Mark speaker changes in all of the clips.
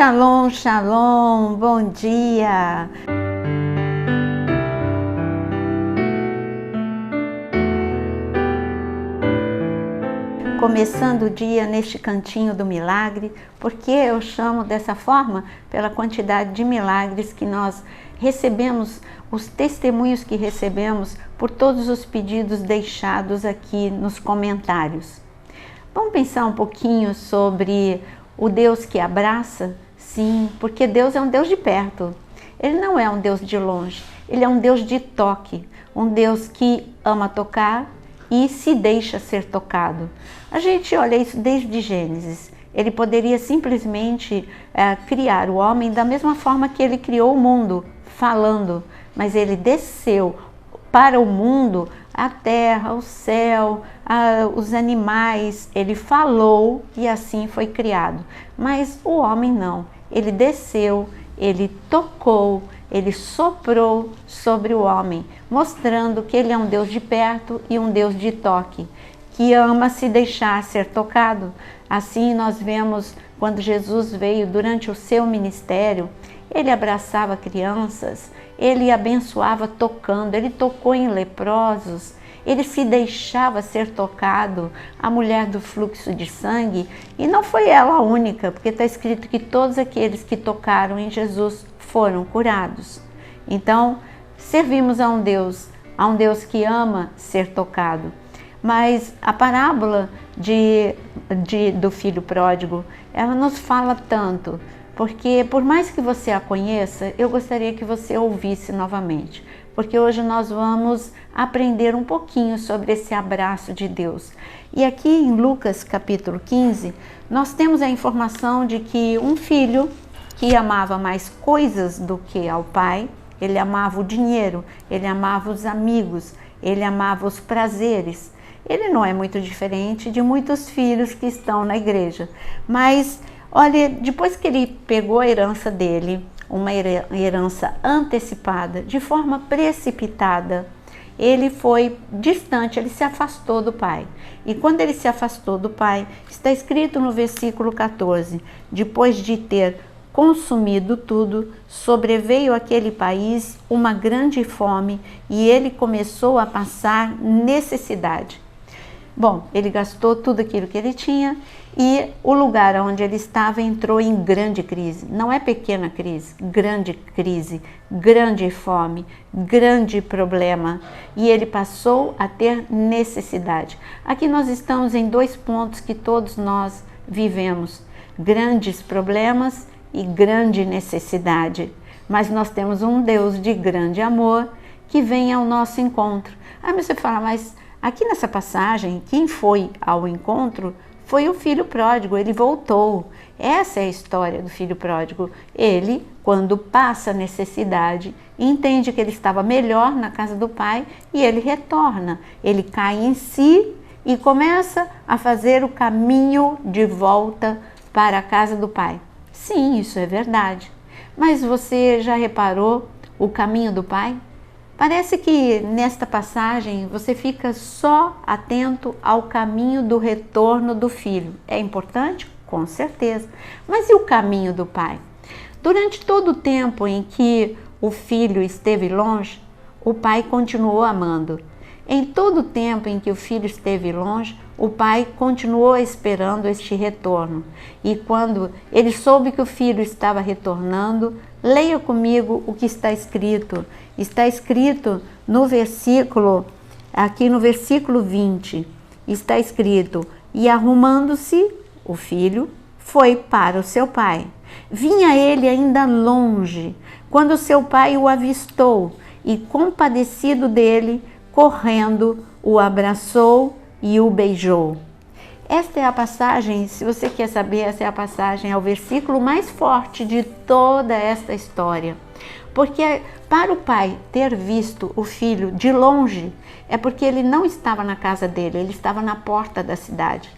Speaker 1: Shalom, shalom, bom dia! Começando o dia neste cantinho do milagre, porque eu chamo dessa forma pela quantidade de milagres que nós recebemos, os testemunhos que recebemos por todos os pedidos deixados aqui nos comentários. Vamos pensar um pouquinho sobre o Deus que abraça? Sim, porque Deus é um Deus de perto. Ele não é um Deus de longe, ele é um Deus de toque, um Deus que ama tocar e se deixa ser tocado. A gente olha isso desde Gênesis. Ele poderia simplesmente criar o homem da mesma forma que ele criou o mundo, falando, mas ele desceu para o mundo, a terra, o céu, os animais, ele falou e assim foi criado. Mas o homem não, ele desceu, ele tocou, ele soprou sobre o homem, mostrando que ele é um Deus de perto e um Deus de toque, que ama se deixar ser tocado. Assim nós vemos quando Jesus veio durante o seu ministério, ele abraçava crianças, ele abençoava tocando, ele tocou em leprosos, ele se deixava ser tocado, a mulher do fluxo de sangue, e não foi ela a única, porque está escrito que todos aqueles que tocaram em Jesus foram curados. Então, servimos a um Deus que ama ser tocado. Mas a parábola do filho pródigo, ela nos fala tanto, porque por mais que você a conheça, eu gostaria que você ouvisse novamente, porque hoje nós vamos aprender um pouquinho sobre esse abraço de Deus. E aqui em Lucas capítulo 15, nós temos a informação de que um filho que amava mais coisas do que ao pai, ele amava o dinheiro, ele amava os amigos, ele amava os prazeres. Ele não é muito diferente de muitos filhos que estão na igreja, mas olha, depois que ele pegou a herança dele, uma herança antecipada, de forma precipitada, ele foi distante, ele se afastou do pai. E quando ele se afastou do pai, está escrito no versículo 14, depois de ter consumido tudo, sobreveio àquele país uma grande fome e ele começou a passar necessidade. Bom, ele gastou tudo aquilo que ele tinha e o lugar onde ele estava entrou em grande crise. Não é pequena crise, grande fome, grande problema. E ele passou a ter necessidade. Aqui nós estamos em dois pontos que todos nós vivemos: grandes problemas e grande necessidade. Mas nós temos um Deus de grande amor que vem ao nosso encontro. Aí você fala, mas aqui nessa passagem, quem foi ao encontro foi o filho pródigo, ele voltou. Essa é a história do filho pródigo. Ele, quando passa necessidade, entende que ele estava melhor na casa do pai e ele retorna. Ele cai em si e começa a fazer o caminho de volta para a casa do pai. Sim, isso é verdade. Mas você já reparou o caminho do pai? Parece que nesta passagem você fica só atento ao caminho do retorno do filho. É importante? Com certeza. Mas e o caminho do pai? Durante todo o tempo em que o filho esteve longe, o pai continuou amando. Em todo o tempo em que o filho esteve longe, o pai continuou esperando este retorno. E quando ele soube que o filho estava retornando, leia comigo o que está escrito. Está escrito no versículo, aqui no versículo 20, está escrito: e arrumando-se, o filho foi para o seu pai. Vinha ele ainda longe, quando seu pai o avistou e, compadecido dele, correndo, o abraçou e o beijou. Esta é a passagem, se você quer saber, essa é a passagem, é o versículo mais forte de toda esta história. Porque para o pai ter visto o filho de longe, é porque ele não estava na casa dele, ele estava na porta da cidade.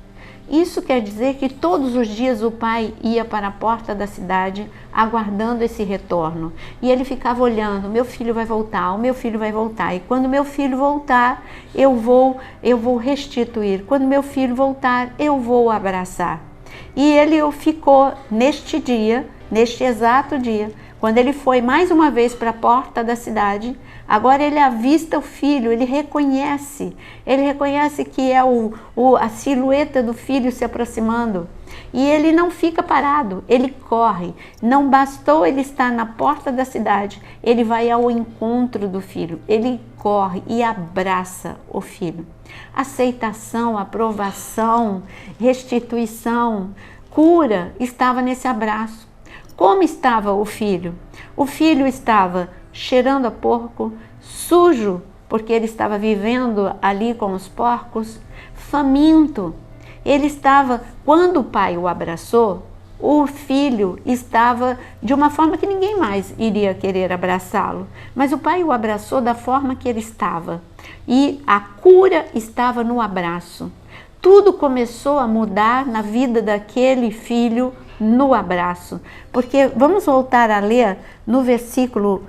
Speaker 1: Isso quer dizer que todos os dias o pai ia para a porta da cidade aguardando esse retorno. E ele ficava olhando, meu filho vai voltar, o meu filho vai voltar. E quando meu filho voltar, eu vou restituir. Quando meu filho voltar, eu vou abraçar. E ele ficou neste dia, neste exato dia, quando ele foi mais uma vez para a porta da cidade. Agora ele avista o filho, ele reconhece que é a silhueta do filho se aproximando. E ele não fica parado, ele corre. Não bastou ele estar na porta da cidade, ele vai ao encontro do filho, ele corre e abraça o filho. Aceitação, aprovação, restituição, cura estava nesse abraço. Como estava o filho? O filho estava cheirando a porco, sujo, porque ele estava vivendo ali com os porcos, faminto. Ele estava, quando o pai o abraçou, o filho estava de uma forma que ninguém mais iria querer abraçá-lo. Mas o pai o abraçou da forma que ele estava. E a cura estava no abraço. Tudo começou a mudar na vida daquele filho no abraço. Porque vamos voltar a ler no versículo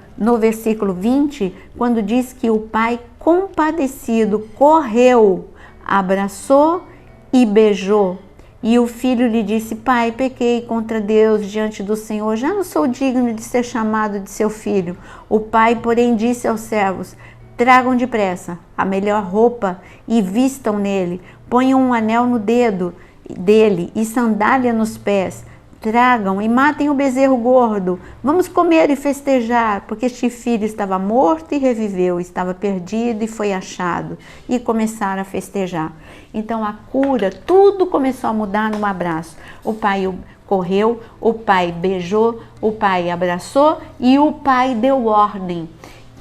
Speaker 1: 20, quando diz que o pai, compadecido, correu, abraçou e beijou. E o filho lhe disse: pai, pequei contra Deus diante do Senhor, já não sou digno de ser chamado de seu filho. O pai, porém, disse aos servos: tragam depressa a melhor roupa e vistam nele, ponham um anel no dedo dele e sandália nos pés. Tragam e matem o bezerro gordo. Vamos comer e festejar, porque este filho estava morto e reviveu, estava perdido e foi achado. E começaram a festejar. Então a cura, tudo começou a mudar num abraço. O pai correu, o pai beijou, o pai abraçou e o pai deu ordem.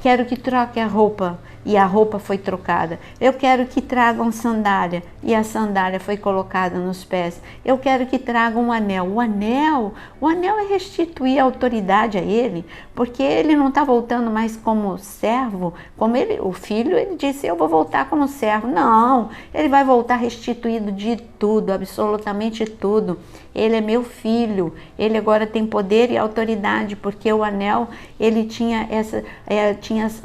Speaker 1: Quero que troque a roupa. E a roupa foi trocada. Eu quero que tragam sandália, e a sandália foi colocada nos pés. Eu quero que tragam um anel. O anel é restituir a autoridade a ele, porque ele não está voltando mais como servo, como o filho, ele disse: eu vou voltar como servo. Não, ele vai voltar restituído de tudo, absolutamente tudo. Ele é meu filho, ele agora tem poder e autoridade, porque o anel, ele tinha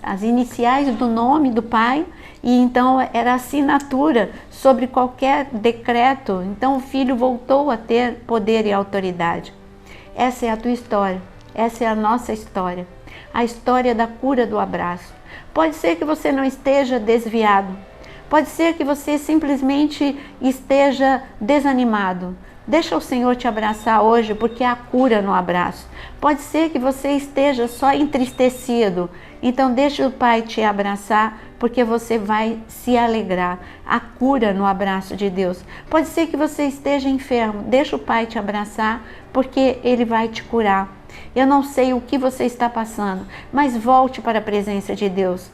Speaker 1: as iniciais do nome do pai, e então era assinatura sobre qualquer decreto. Então o filho voltou a ter poder e autoridade. Essa é a tua história, essa é a nossa história, a história da cura do abraço. Pode ser que você não esteja desviado, pode ser que você simplesmente esteja desanimado. Deixa o Senhor te abraçar hoje, porque há cura no abraço. Pode ser que você esteja só entristecido, então deixa o Pai te abraçar, porque você vai se alegrar. Há cura no abraço de Deus. Pode ser que você esteja enfermo, deixa o Pai te abraçar, porque Ele vai te curar. Eu não sei o que você está passando, mas volte para a presença de Deus.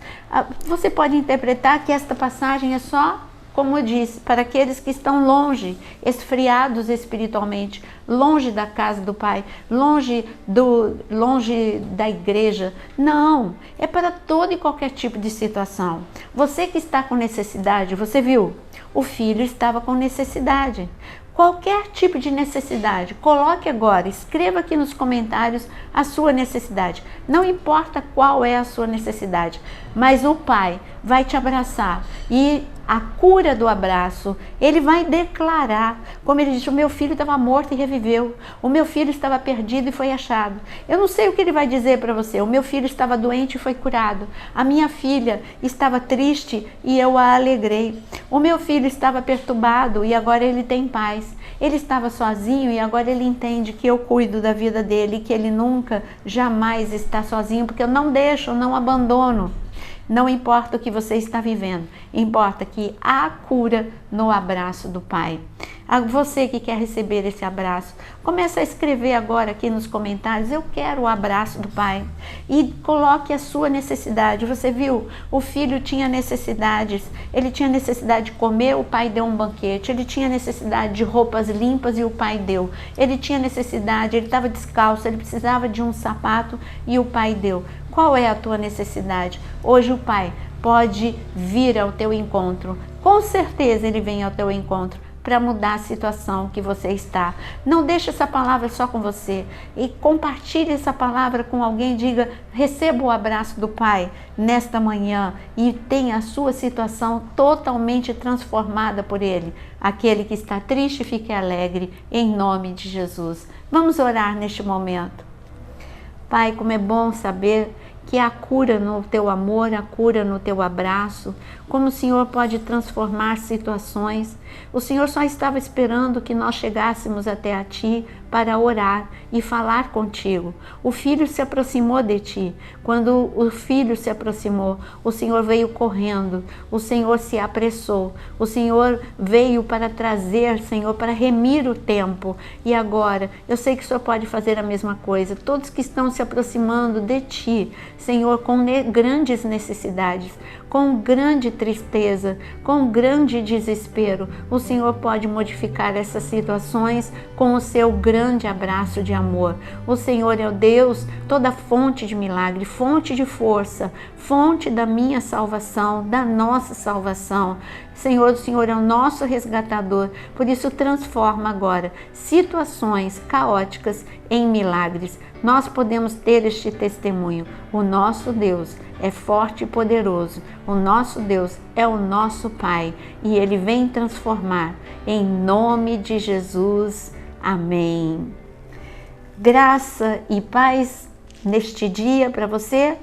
Speaker 1: Você pode interpretar que esta passagem é só, como eu disse, para aqueles que estão longe, esfriados espiritualmente, longe da casa do Pai, longe da igreja. Não, é para todo e qualquer tipo de situação. Você que está com necessidade, você viu? O filho estava com necessidade. Qualquer tipo de necessidade, coloque agora, escreva aqui nos comentários a sua necessidade. Não importa qual é a sua necessidade, mas o Pai vai te abraçar e a cura do abraço, Ele vai declarar, como Ele disse: o meu filho estava morto e reviveu, o meu filho estava perdido e foi achado. Eu não sei o que Ele vai dizer para você: o meu filho estava doente e foi curado, a minha filha estava triste e eu a alegrei, o meu filho estava perturbado e agora ele tem paz, ele estava sozinho e agora ele entende que eu cuido da vida dele, que ele nunca, jamais está sozinho, porque eu não deixo, eu não abandono. Não importa o que você está vivendo, importa que há cura no abraço do Pai. A você que quer receber esse abraço, começa a escrever agora aqui nos comentários: eu quero o abraço do Pai. E coloque a sua necessidade. Você viu? O filho tinha necessidades. Ele tinha necessidade de comer, o Pai deu um banquete. Ele tinha necessidade de roupas limpas e o Pai deu. Ele tinha necessidade, ele estava descalço, ele precisava de um sapato e o Pai deu. Qual é a tua necessidade? Hoje o Pai pode vir ao teu encontro. Com certeza Ele vem ao teu encontro. para mudar a situação que você está. Não deixe essa palavra só com você e compartilhe essa palavra com alguém. Diga: receba o abraço do Pai nesta manhã e tenha a sua situação totalmente transformada por Ele. Aquele que está triste, fique alegre, em nome de Jesus. Vamos orar neste momento. Pai, como é bom saber que há cura no teu amor, há cura no teu abraço, como o Senhor pode transformar situações. O Senhor só estava esperando que nós chegássemos até a Ti para orar e falar contigo. O Filho se aproximou de Ti. Quando o Filho se aproximou, o Senhor veio correndo, o Senhor se apressou, o Senhor veio para trazer, Senhor, para remir o tempo. E agora, eu sei que o Senhor pode fazer a mesma coisa. Todos que estão se aproximando de Ti, Senhor, com grandes necessidades, com grande tristeza, com grande desespero, o Senhor pode modificar essas situações com o seu grande abraço de amor. O Senhor é o Deus, toda fonte de milagre, fonte de força, fonte da minha salvação, da nossa salvação. Senhor, o Senhor é o nosso resgatador, por isso transforma agora situações caóticas em milagres. Nós podemos ter este testemunho. O nosso Deus é forte e poderoso. O nosso Deus é o nosso Pai e Ele vem transformar. Em nome de Jesus. Amém. Graça e paz neste dia para você.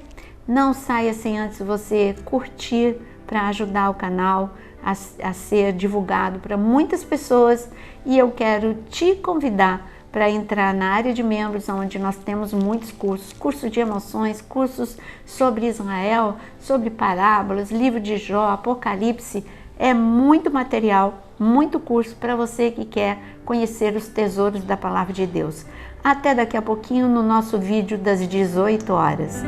Speaker 1: Não saia sem antes você curtir para ajudar o canal a ser divulgado para muitas pessoas. E eu quero te convidar para entrar na área de membros, onde nós temos muitos cursos, cursos de emoções, cursos sobre Israel, sobre parábolas, livro de Jó, Apocalipse. É muito material, muito curso para você que quer conhecer os tesouros da palavra de Deus. Até daqui a pouquinho no nosso vídeo das 18 horas.